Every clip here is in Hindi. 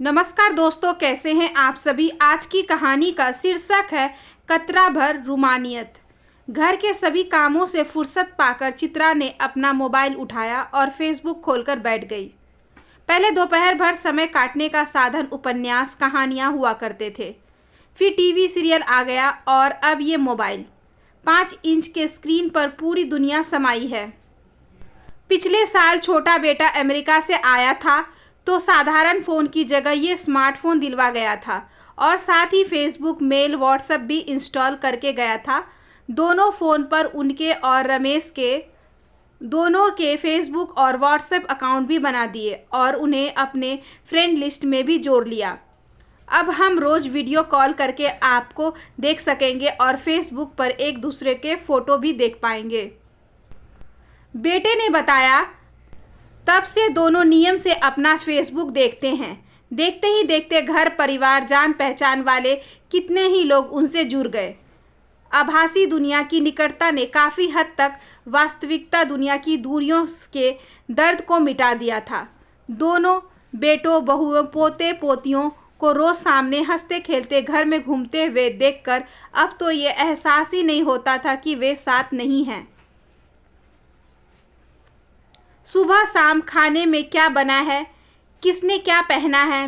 नमस्कार दोस्तों, कैसे हैं आप सभी। आज की कहानी का शीर्षक है कतरा भर रूमानियत। घर के सभी कामों से फुर्सत पाकर चित्रा ने अपना मोबाइल उठाया और फेसबुक खोलकर बैठ गई। पहले दोपहर भर समय काटने का साधन उपन्यास कहानियां हुआ करते थे, फिर टीवी सीरियल आ गया और अब ये मोबाइल। 5 इंच के स्क्रीन पर पूरी दुनिया समाई है। पिछले साल छोटा बेटा अमेरिका से आया था तो साधारण फ़ोन की जगह ये स्मार्टफ़ोन दिलवा गया था और साथ ही फेसबुक, मेल, व्हाट्सएप भी इंस्टॉल करके गया था। दोनों फ़ोन पर उनके और रमेश के दोनों के फेसबुक और व्हाट्सएप अकाउंट भी बना दिए और उन्हें अपने फ्रेंड लिस्ट में भी जोड़ लिया। अब हम रोज़ वीडियो कॉल करके आपको देख सकेंगे और फेसबुक पर एक दूसरे के फ़ोटो भी देख पाएंगे। बेटे ने बताया, तब से दोनों नियम से अपना फेसबुक देखते हैं। देखते ही देखते घर परिवार, जान पहचान वाले कितने ही लोग उनसे जुड़ गए। आभासी दुनिया की निकटता ने काफ़ी हद तक वास्तविकता दुनिया की दूरियों के दर्द को मिटा दिया था। दोनों बेटों, बहुओं, पोते पोतियों को रोज़ सामने हंसते खेलते घर में घूमते हुए देखकर अब तो ये एहसास ही नहीं होता था कि वे साथ नहीं हैं। सुबह शाम खाने में क्या बना है, किसने क्या पहना है,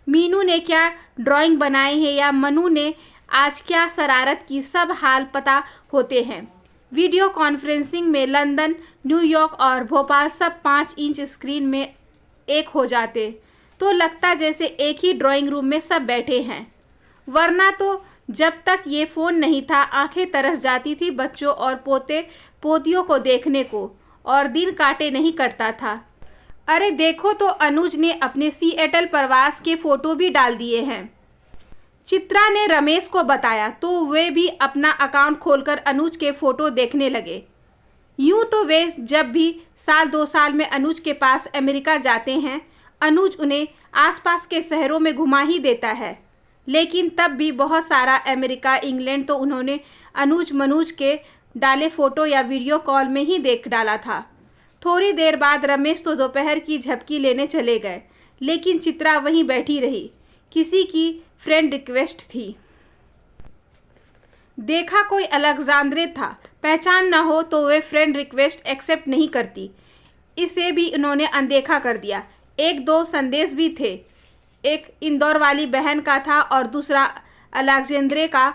मीनू ने क्या ड्राइंग बनाई है या मनु ने आज क्या शरारत की, सब हाल पता होते हैं। वीडियो कॉन्फ्रेंसिंग में लंदन, न्यूयॉर्क और भोपाल सब 5 इंच स्क्रीन में एक हो जाते तो लगता जैसे एक ही ड्राइंग रूम में सब बैठे हैं। वरना तो जब तक ये फ़ोन नहीं था आंखें तरस जाती थी बच्चों और पोते पोतियों को देखने को, और दिन काटे नहीं करता था। अरे देखो तो अनुज ने अपने सिएटल प्रवास के फ़ोटो भी डाल दिए हैं। चित्रा ने रमेश को बताया तो वे भी अपना अकाउंट खोलकर अनुज के फ़ोटो देखने लगे। यूँ तो वे जब भी साल 2 साल में अनुज के पास अमेरिका जाते हैं, अनुज उन्हें आसपास के शहरों में घुमा ही देता है, लेकिन तब भी बहुत सारा अमेरिका, इंग्लैंड तो उन्होंने अनुज मनुज के डाले फ़ोटो या वीडियो कॉल में ही देख डाला था। थोड़ी देर बाद रमेश तो दोपहर की झपकी लेने चले गए, लेकिन चित्रा वहीं बैठी रही। किसी की फ्रेंड रिक्वेस्ट थी। देखा कोई अलेक्जेंड्रे था, पहचान ना हो तो वे फ्रेंड रिक्वेस्ट एक्सेप्ट नहीं करती। इसे भी उन्होंने अनदेखा कर दिया। 1-2 संदेश भी थे, एक इंदौर वाली बहन का था और दूसरा अलेक्जेंड्रे का।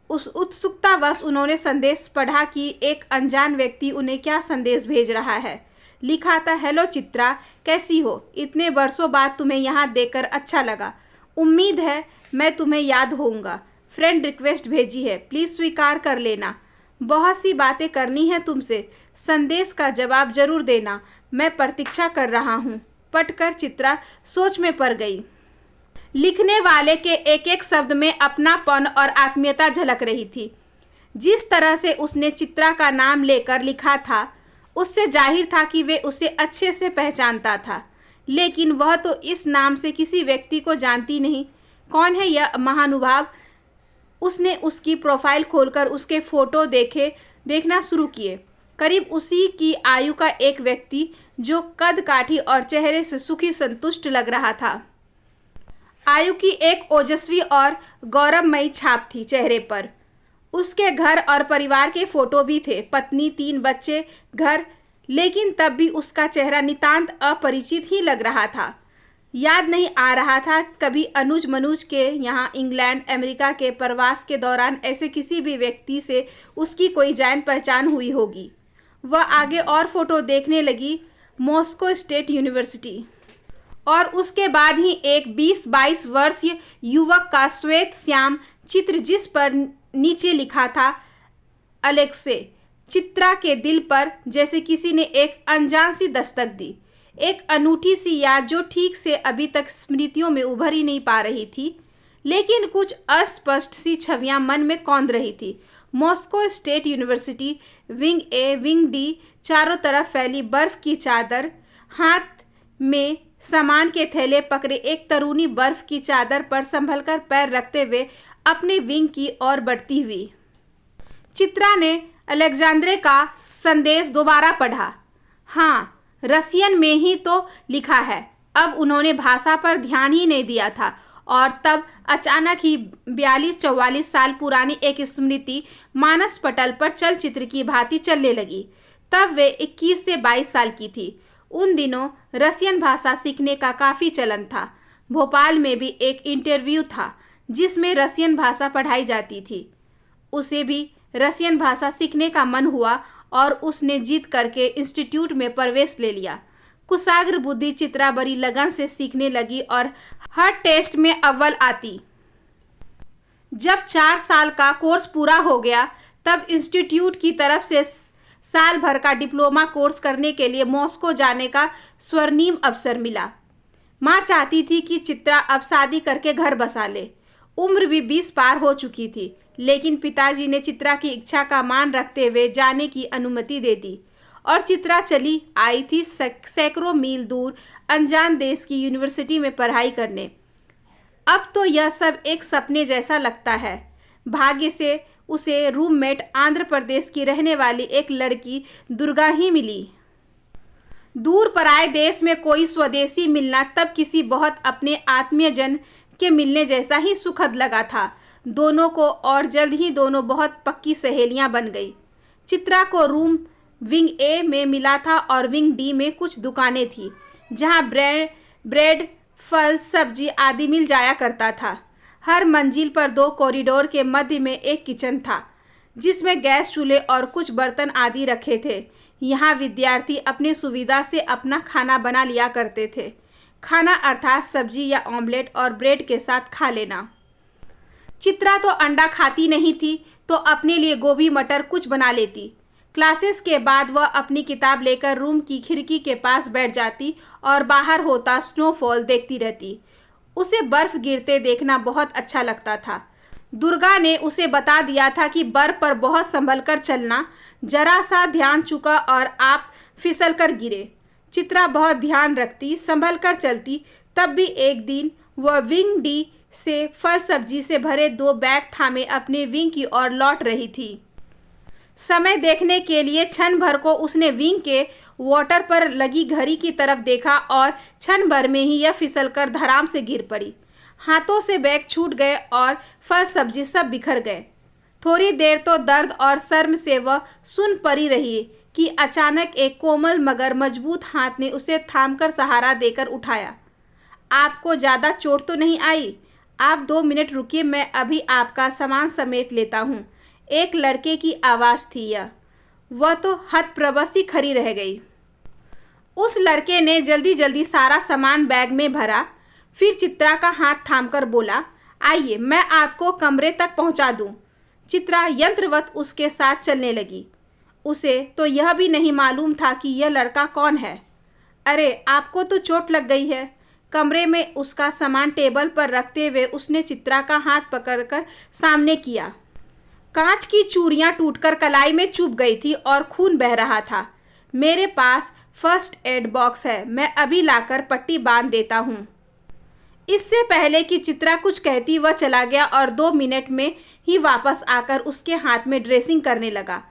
उस उत्सुकतावश उन्होंने संदेश पढ़ा कि एक अनजान व्यक्ति उन्हें क्या संदेश भेज रहा है। लिखा था, हेलो चित्रा, कैसी हो? इतने वर्षों बाद तुम्हें यहाँ देखकर अच्छा लगा। उम्मीद है मैं तुम्हें याद होऊंगा। फ्रेंड रिक्वेस्ट भेजी है, प्लीज़ स्वीकार कर लेना। बहुत सी बातें करनी है तुमसे। संदेश का जवाब जरूर देना। मैं प्रतीक्षा कर रहा हूँ। पढ़कर चित्रा सोच में पड़ गई। लिखने वाले के एक एक शब्द में अपनापन और आत्मीयता झलक रही थी। जिस तरह से उसने चित्रा का नाम लेकर लिखा था, उससे जाहिर था कि वे उसे अच्छे से पहचानता था, लेकिन वह तो इस नाम से किसी व्यक्ति को जानती नहीं। कौन है यह महानुभाव? उसने उसकी प्रोफाइल खोलकर उसके फ़ोटो देखना शुरू किए। करीब उसी की आयु का एक व्यक्ति जो कद काठी और चेहरे से सुखी संतुष्ट लग रहा था। आयु की एक ओजस्वी और गौरवमयी छाप थी चेहरे पर। उसके घर और परिवार के फ़ोटो भी थे, पत्नी, 3 बच्चे, घर, लेकिन तब भी उसका चेहरा नितांत अपरिचित ही लग रहा था। याद नहीं आ रहा था कभी अनुज मनुज के यहाँ इंग्लैंड, अमेरिका के प्रवास के दौरान ऐसे किसी भी व्यक्ति से उसकी कोई जान पहचान हुई होगी। वह आगे और फ़ोटो देखने लगी। मॉस्को स्टेट यूनिवर्सिटी, और उसके बाद ही एक 20-22 वर्षीय युवक का श्वेत श्याम चित्र, जिस पर नीचे लिखा था अलेक्से। चित्रा के दिल पर जैसे किसी ने एक अनजान सी दस्तक दी। एक अनूठी सी याद जो ठीक से अभी तक स्मृतियों में उभर ही नहीं पा रही थी, लेकिन कुछ अस्पष्ट सी छवियां मन में कौंध रही थी। मॉस्को स्टेट यूनिवर्सिटी, विंग ए, विंग डी, चारों तरफ फैली बर्फ की चादर, हाथ में सामान के थैले पकड़े एक तरुणी बर्फ की चादर पर संभलकर पैर रखते हुए अपने विंग की ओर बढ़ती हुई। चित्रा ने अलेक्जेंड्रे का संदेश दोबारा पढ़ा। हाँ, रसियन में ही तो लिखा है। अब उन्होंने भाषा पर ध्यान ही नहीं दिया था और तब अचानक ही 42-44 साल पुरानी एक स्मृति मानस पटल पर चलचित्र की भांति चलने लगी। तब वे 21 से 22 साल की थी। उन दिनों रसियन भाषा सीखने का काफ़ी चलन था। भोपाल में भी एक इंटरव्यू था जिसमें रसियन भाषा पढ़ाई जाती थी। उसे भी रसियन भाषा सीखने का मन हुआ और उसने जीत करके इंस्टीट्यूट में प्रवेश ले लिया। कुशाग्र बुद्धि चित्रा बड़ी लगन से सीखने लगी और हर टेस्ट में अव्वल आती। जब 4 साल का कोर्स पूरा हो गया तब इंस्टीट्यूट की तरफ से साल भर का डिप्लोमा कोर्स करने के लिए मॉस्को जाने का स्वर्णिम अवसर मिला। माँ चाहती थी कि चित्रा अब शादी करके घर बसा ले। उम्र भी 20 पार हो चुकी थी, लेकिन पिताजी ने चित्रा की इच्छा का मान रखते हुए जाने की अनुमति दे दी और चित्रा चली आई थी सैकड़ों मील दूर अनजान देश की यूनिवर्सिटी में पढ़ाई करने। अब तो यह सब एक सपने जैसा लगता है। भाग्य से उसे रूममेट आंध्र प्रदेश की रहने वाली एक लड़की दुर्गा ही मिली। दूर पराए देश में कोई स्वदेशी मिलना तब किसी बहुत अपने आत्मीय जन के मिलने जैसा ही सुखद लगा था दोनों को, और जल्द ही दोनों बहुत पक्की सहेलियां बन गई। चित्रा को रूम विंग ए में मिला था और विंग डी में कुछ दुकानें थी जहां ब्रेड, फल, सब्जी आदि मिल जाया करता था। हर मंजिल पर 2 कॉरिडोर के मध्य में एक किचन था जिसमें गैस चूल्हे और कुछ बर्तन आदि रखे थे। यहाँ विद्यार्थी अपनी सुविधा से अपना खाना बना लिया करते थे। खाना अर्थात सब्जी या ऑमलेट और ब्रेड के साथ खा लेना। चित्रा तो अंडा खाती नहीं थी तो अपने लिए गोभी मटर कुछ बना लेती। क्लासेस के बाद वह अपनी किताब लेकर रूम की खिड़की के पास बैठ जाती और बाहर होता स्नोफॉल देखती रहती। उसे बर्फ़ गिरते देखना बहुत अच्छा लगता था। दुर्गा ने उसे बता दिया था कि बर्फ़ पर बहुत संभल कर चलना, जरा सा ध्यान चुका और आप फिसल कर गिरे। चित्रा बहुत ध्यान रखती, संभल कर चलती। तब भी एक दिन वह विंग डी से फल सब्जी से भरे 2 बैग थामे अपने विंग की ओर लौट रही थी। समय देखने के लिए क्षण भर को उसने विंग के वाटर पर लगी घड़ी की तरफ देखा और क्षण भर में ही यह फिसलकर धड़ाम से गिर पड़ी। हाथों से बैग छूट गए और फल सब्जी सब बिखर गए। थोड़ी देर तो दर्द और शर्म से वह सुन पड़ी रही कि अचानक एक कोमल मगर मजबूत हाथ ने उसे थामकर सहारा देकर उठाया। आपको ज़्यादा चोट तो नहीं आई? आप 2 मिनट रुकिए, मैं अभी आपका सामान समेट लेता हूँ। एक लड़के की आवाज़ थी यह। वह तो हतप्रभसी खड़ी रह गई। उस लड़के ने जल्दी जल्दी सारा सामान बैग में भरा, फिर चित्रा का हाथ थामकर बोला, आइए मैं आपको कमरे तक पहुंचा दूं। चित्रा यंत्रवत उसके साथ चलने लगी। उसे तो यह भी नहीं मालूम था कि यह लड़का कौन है। अरे आपको तो चोट लग गई है। कमरे में उसका सामान टेबल पर रखते हुए उसने चित्रा का हाथ पकड़कर सामने किया। कांच की चूड़ियाँ टूटकर कलाई में चुभ गई थी और खून बह रहा था। मेरे पास फर्स्ट एड बॉक्स है, मैं अभी लाकर पट्टी बांध देता हूँ। इससे पहले कि चित्रा कुछ कहती वह चला गया और 2 मिनट में ही वापस आकर उसके हाथ में ड्रेसिंग करने लगा।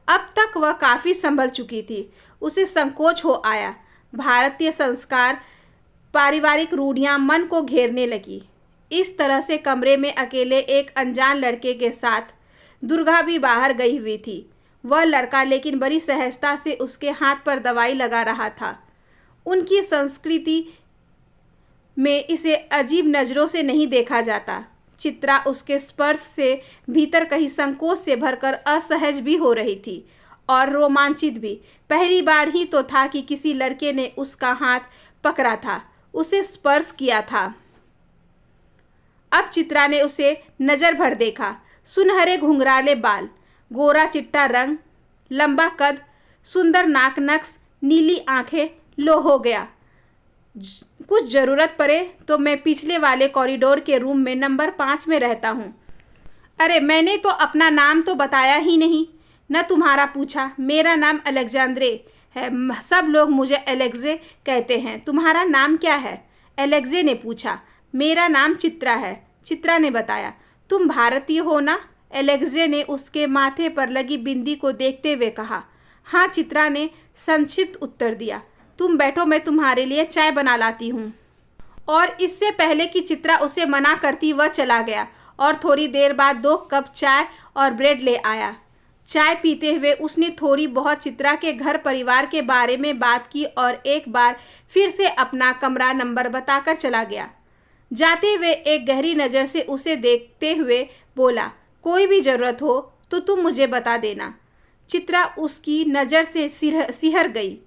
अब तक वह काफ़ी संभल चुकी थी। उसे संकोच हो आया। भारतीय संस्कार, पारिवारिक रूढ़ियाँ मन को घेरने लगी। इस तरह से कमरे में अकेले एक अनजान लड़के के साथ दुर्गा भी बाहर गई हुई थी। वह लड़का लेकिन बड़ी सहजता से उसके हाथ पर दवाई लगा रहा था। उनकी संस्कृति में इसे अजीब नज़रों से नहीं देखा जाता। चित्रा उसके स्पर्श से भीतर कहीं संकोच से भरकर असहज भी हो रही थी और रोमांचित भी। पहली बार ही तो था कि किसी लड़के ने उसका हाथ पकड़ा था, उसे स्पर्श किया था। अब चित्रा ने उसे नज़र भर देखा। सुनहरे घुंघराले बाल, गोरा चिट्टा रंग, लंबा कद, सुंदर नाक नक्श, नीली आंखें। लो हो गया। कुछ ज़रूरत पड़े तो मैं पिछले वाले कॉरिडोर के रूम में नंबर 5 में रहता हूँ। अरे मैंने तो अपना नाम तो बताया ही नहीं, न तुम्हारा पूछा। मेरा नाम अलेक्जेंड्रे है, सब लोग मुझे एलेक्जे कहते हैं। तुम्हारा नाम क्या है? एलेक्जे ने पूछा। मेरा नाम चित्रा है, चित्रा ने बताया। तुम भारतीय हो ना? एलेक्जे ने उसके माथे पर लगी बिंदी को देखते हुए कहा। हाँ, चित्रा ने संक्षिप्त उत्तर दिया। तुम बैठो, मैं तुम्हारे लिए चाय बना लाती हूँ। और इससे पहले कि चित्रा उसे मना करती वह चला गया और थोड़ी देर बाद 2 कप चाय और ब्रेड ले आया। चाय पीते हुए उसने थोड़ी बहुत चित्रा के घर परिवार के बारे में बात की और एक बार फिर से अपना कमरा नंबर बताकर चला गया। जाते हुए एक गहरी नज़र से उसे देखते हुए बोला, कोई भी ज़रूरत हो तो तुम मुझे बता देना। चित्रा उसकी नज़र से सिहर गई।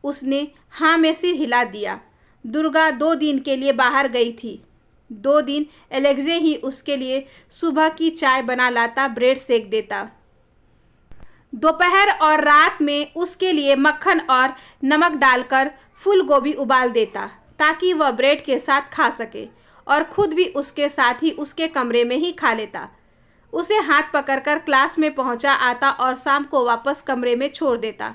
उसने हाँ में सिर हिला दिया। दुर्गा 2 दिन के लिए बाहर गई थी। 2 दिन एलेक्जे ही उसके लिए सुबह की चाय बना लाता, ब्रेड सेक देता। दोपहर और रात में उसके लिए मक्खन और नमक डालकर फूल गोभी उबाल देता ताकि वह ब्रेड के साथ खा सके और खुद भी उसके साथ ही उसके कमरे में ही खा लेता। उसे हाथ पकड़कर क्लास में पहुंचा आता और शाम को वापस कमरे में छोड़ देता।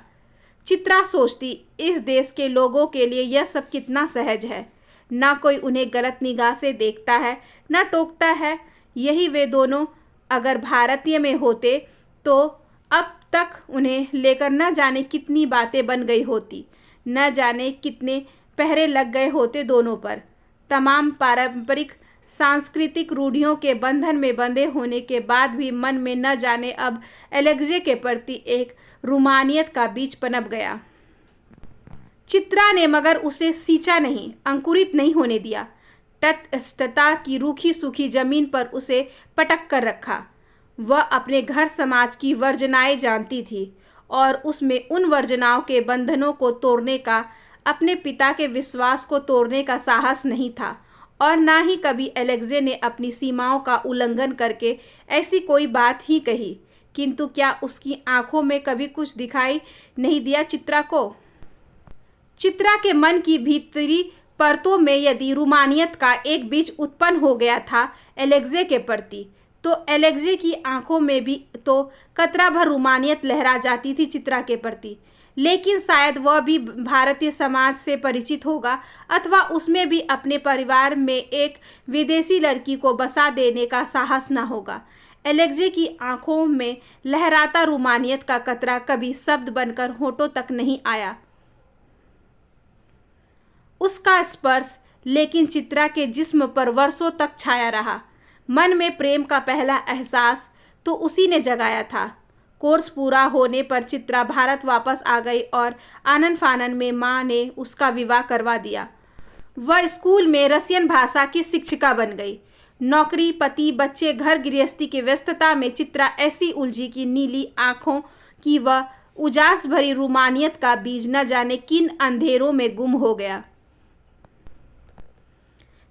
चित्रा सोचती, इस देश के लोगों के लिए यह सब कितना सहज है। ना कोई उन्हें गलत निगाह से देखता है, ना टोकता है। यही वे दोनों अगर भारतीय में होते तो अब तक उन्हें लेकर न जाने कितनी बातें बन गई होती, न जाने कितने पहरे लग गए होते दोनों पर। तमाम पारंपरिक सांस्कृतिक रूढ़ियों के बंधन में बंधे होने के बाद भी मन में न जाने अब एलेक्जे के प्रति एक रूमानियत का बीज पनप गया। चित्रा ने मगर उसे सींचा नहीं, अंकुरित नहीं होने दिया। तटस्थता की रूखी सूखी जमीन पर उसे पटक कर रखा। वह अपने घर समाज की वर्जनाएं जानती थी और उसमें उन वर्जनाओं के बंधनों को तोड़ने का, अपने पिता के विश्वास को तोड़ने का साहस नहीं था और ना ही कभी एलेक्जे ने अपनी सीमाओं का उल्लंघन करके ऐसी कोई बात ही कही। किंतु क्या उसकी आंखों में कभी कुछ दिखाई नहीं दिया चित्रा को? चित्रा के मन की भीतरी परतों में यदि रूमानियत का एक बीज उत्पन्न हो गया था एलेक्जे के प्रति, तो एलेक्जे की आंखों में भी तो कतरा भर रूमानियत लहरा जाती थी चित्रा के प्रति। लेकिन शायद वह भी भारतीय समाज से परिचित होगा अथवा उसमें भी अपने परिवार में एक विदेशी लड़की को बसा देने का साहस न होगा। एलेक्जे की आंखों में लहराता रूमानियत का कतरा कभी शब्द बनकर होठों तक नहीं आया। उसका स्पर्श लेकिन चित्रा के जिस्म पर वर्षों तक छाया रहा। मन में प्रेम का पहला एहसास तो उसी ने जगाया था। कोर्स पूरा होने पर चित्रा भारत वापस आ गई और आनन फानन में माँ ने उसका विवाह करवा दिया। वह स्कूल में रसियन भाषा की शिक्षिका बन गई। नौकरी, पति, बच्चे, घर गृहस्थी की व्यस्तता में चित्रा ऐसी उलझी कि नीली आंखों की वह उजास भरी रूमानियत का बीज न जाने किन अंधेरों में गुम हो गया।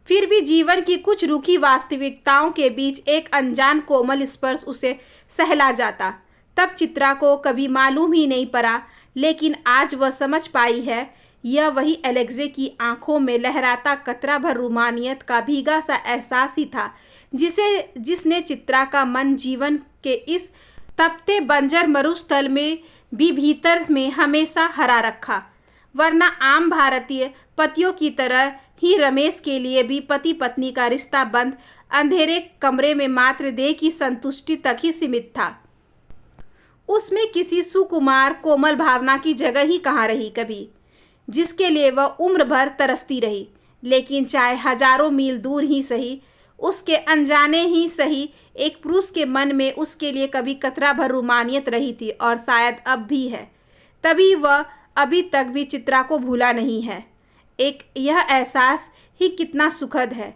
फिर भी जीवन की कुछ रूखी वास्तविकताओं के बीच एक अनजान कोमल स्पर्श उसे सहला जाता। तब चित्रा को कभी मालूम ही नहीं पड़ा, लेकिन आज वह समझ पाई है, यह वही एलेक्जे की आंखों में लहराता कतरा भर रूमानियत का भीगा सा एहसास ही था जिसने चित्रा का मन जीवन के इस तपते बंजर मरुस्थल में भी भीतर में हमेशा हरा रखा। वरना आम भारतीय पतियों की तरह ही रमेश के लिए भी पति पत्नी का रिश्ता बंद अंधेरे कमरे में मात्र देह की संतुष्टि तक ही सीमित था। उसमें किसी सुकुमार कोमल भावना की जगह ही कहाँ रही कभी, जिसके लिए वह उम्र भर तरसती रही। लेकिन चाहे हजारों मील दूर ही सही, उसके अनजाने ही सही, एक पुरुष के मन में उसके लिए कभी कतरा भर रूमानियत रही थी और शायद अब भी है। तभी वह अभी तक भी चित्रा को भूला नहीं है। एक यह एहसास ही कितना सुखद है।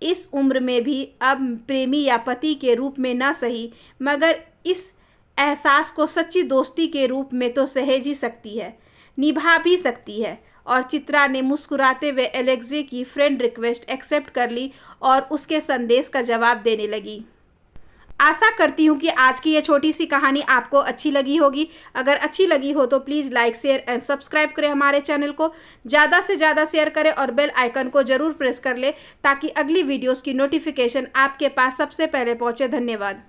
इस उम्र में भी अब प्रेमी या पति के रूप में न सही, मगर इस एहसास को सच्ची दोस्ती के रूप में तो सहेज ही सकती है, निभा भी सकती है। और चित्रा ने मुस्कुराते हुए एलेक्जे की फ्रेंड रिक्वेस्ट एक्सेप्ट कर ली और उसके संदेश का जवाब देने लगी। आशा करती हूँ कि आज की ये छोटी सी कहानी आपको अच्छी लगी होगी। अगर अच्छी लगी हो तो please like, share and subscribe करें हमारे चैनल को। ज़्यादा से ज़्यादा शेयर करें और बेल आइकन को ज़रूर प्रेस कर लें ताकि अगली वीडियोस की नोटिफिकेशन आपके पास सबसे पहले पहुँचे। धन्यवाद।